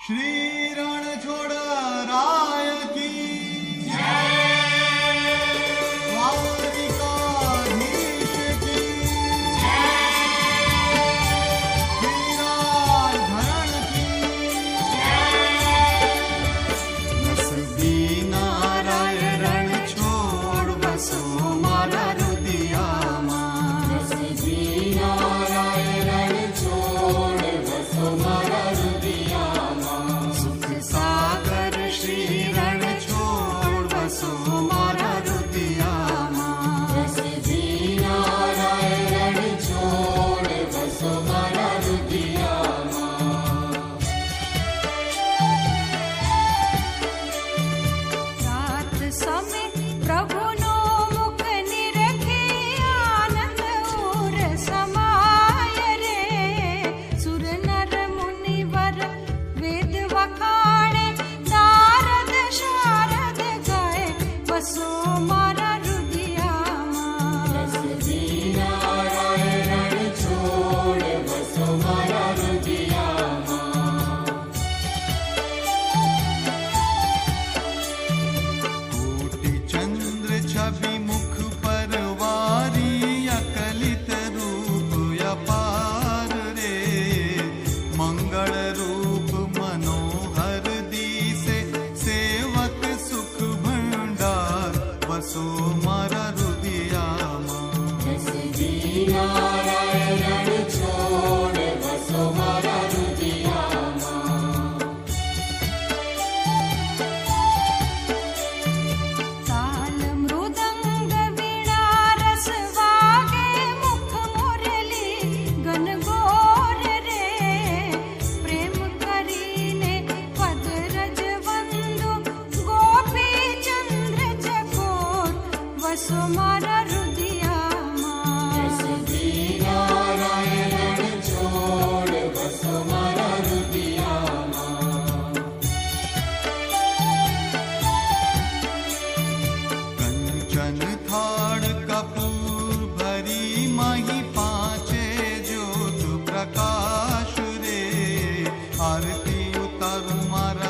श्री रणछोड़ राय की द्वारिकाधीश की वीराधरण की नसबी नाराय रणछोड़ बसो मारा रुदियाમાં नसबी नाराय रणछोड़ बसो मारा रुदियाમાં सुख सागर श्री रणछोड़ बसो मारा रुदियाમાં नसबी नाराय रणछोड़ बसो मारा रुदियाમાં रात समय प्रभुनो मुख निरखे आनंद उर समाय रे सुर नर मुनिवर वेद वखाणे नारद शारद गाय बसो मारा रुदियाમાં नसबी नाराय रणछोड़ बसो मारा रुदियाમાં कोटि चंद्र छवि मुख पर वारी अकलित रूप अपार रे मंगल रूप मनोहर दिसे सेवक सुख भंडार बसो मारा रुदियाમાં नसबी नाराय रणछोड़ बसो मारा रुदियाમાં ताल मृदंग वीणा रस वागे मुख मुरली गनगोर रे प्रेम करीने पद रज वंदु गोपी चंद्र चकोर वसो मारा रुदियाમાં नसबी नाराय रणछोड़ बसो मारा रुदियाમાં कंचन थाड़ कपूर भरी मही पांचे ज्योत प्रकाश रे आरती उतर मारा